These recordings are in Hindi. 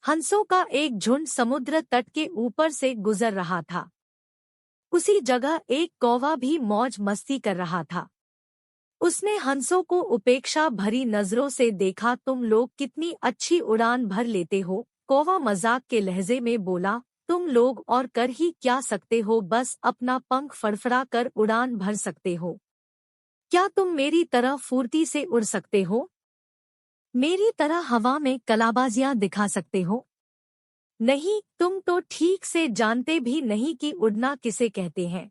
हंसों का एक झुंड समुद्र तट के ऊपर से गुजर रहा था। उसी जगह एक कौवा भी मौज मस्ती कर रहा था। उसने हंसों को उपेक्षा भरी नजरों से देखा। तुम लोग कितनी अच्छी उड़ान भर लेते हो, कौवा मजाक के लहजे में बोला। तुम लोग और कर ही क्या सकते हो, बस अपना पंख फड़फड़ा कर उड़ान भर सकते हो। क्या तुम मेरी तरह फुर्ती से उड़ सकते हो? मेरी तरह हवा में कलाबाजियां दिखा सकते हो? नहीं, तुम तो ठीक से जानते भी नहीं कि उड़ना किसे कहते हैं।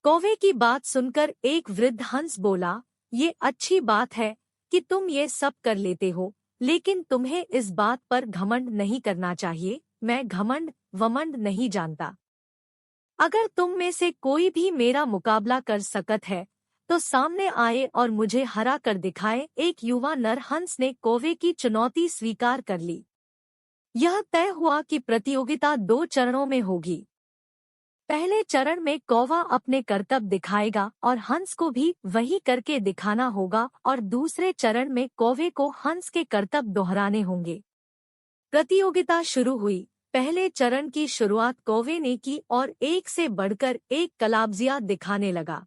कौवे की बात सुनकर एक वृद्ध हंस बोला, ये अच्छी बात है कि तुम ये सब कर लेते हो, लेकिन तुम्हें इस बात पर घमंड नहीं करना चाहिए। मैं घमंड वमंड नहीं जानता। अगर तुम में से कोई भी मेरा मुकाबला कर सकत है तो सामने आए और मुझे हरा कर दिखाए। एक युवा नर हंस ने कौवे की चुनौती स्वीकार कर ली। यह तय हुआ कि प्रतियोगिता 2 चरणों में होगी। पहले चरण में कौवा अपने करतब दिखाएगा और हंस को भी वही करके दिखाना होगा, और दूसरे चरण में कौवे को हंस के करतब दोहराने होंगे। प्रतियोगिता शुरू हुई। पहले चरण की शुरुआत कौवे ने की और एक से बढ़कर एक कलाबाजियां दिखाने लगा।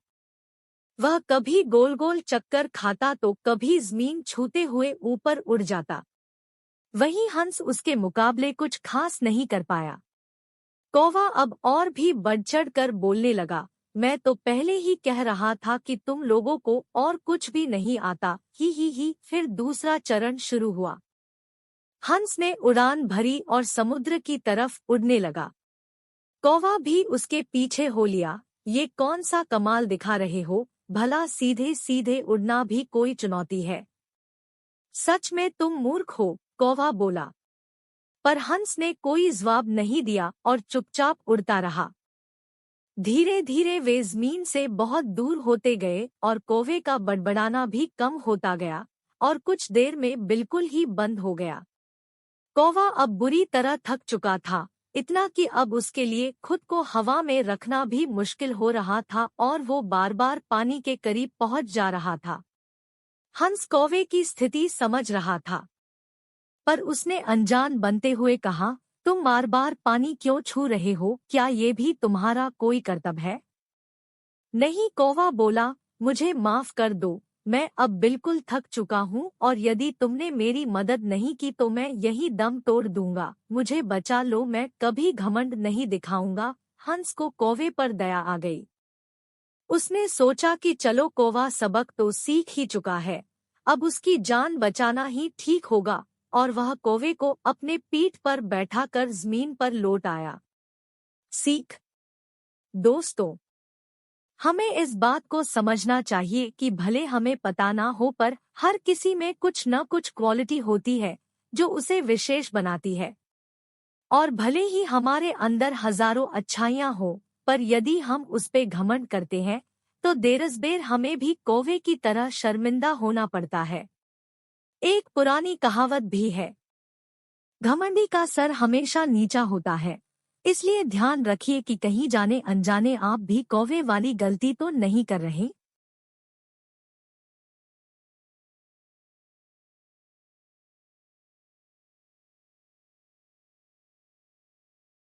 वह कभी गोल गोल चक्कर खाता तो कभी जमीन छूते हुए ऊपर उड़ जाता। वहीं हंस उसके मुकाबले कुछ खास नहीं कर पाया। कौवा अब और भी बढ़-चढ़ कर बोलने लगा, मैं तो पहले ही कह रहा था कि तुम लोगों को और कुछ भी नहीं आता। ही। फिर दूसरा चरण शुरू हुआ। हंस ने उड़ान भरी और समुद्र की तरफ उड़ने लगा। कौवा भी उसके पीछे हो लिया। ये कौन सा कमाल दिखा रहे हो, भला सीधे सीधे उड़ना भी कोई चुनौती है? सच में तुम मूर्ख हो, कौवा बोला। पर हंस ने कोई जवाब नहीं दिया और चुपचाप उड़ता रहा। धीरे धीरे वे जमीन से बहुत दूर होते गए और कौवे का बड़बड़ाना भी कम होता गया और कुछ देर में बिल्कुल ही बंद हो गया। कौवा अब बुरी तरह थक चुका था, इतना कि अब उसके लिए खुद को हवा में रखना भी मुश्किल हो रहा था और वो बार बार पानी के करीब पहुंच जा रहा था। हंस कौवे की स्थिति समझ रहा था, पर उसने अनजान बनते हुए कहा, तुम बार बार पानी क्यों छू रहे हो, क्या ये भी तुम्हारा कोई कर्तव्य है? नहीं, कौवा बोला, मुझे माफ कर दो, मैं अब बिल्कुल थक चुका हूँ और यदि तुमने मेरी मदद नहीं की तो मैं यही दम तोड़ दूंगा। मुझे बचा लो, मैं कभी घमंड नहीं दिखाऊंगा। हंस को कौवे पर दया आ गई। उसने सोचा कि चलो, कौवा सबक तो सीख ही चुका है, अब उसकी जान बचाना ही ठीक होगा, और वह कौवे को अपने पीठ पर बैठाकर जमीन पर लौट आया। सीख। दोस्तों, हमें इस बात को समझना चाहिए कि भले हमें पता ना हो, पर हर किसी में कुछ न कुछ क्वालिटी होती है जो उसे विशेष बनाती है। और भले ही हमारे अंदर हजारों अच्छाइयाँ हो, पर यदि हम उस पे घमंड करते हैं तो देरसबेर हमें भी कौवे की तरह शर्मिंदा होना पड़ता है। एक पुरानी कहावत भी है, घमंडी का सर हमेशा नीचा होता है। इसलिए ध्यान रखिए कि कहीं जाने अनजाने आप भी कौवे वाली गलती तो नहीं कर रहे।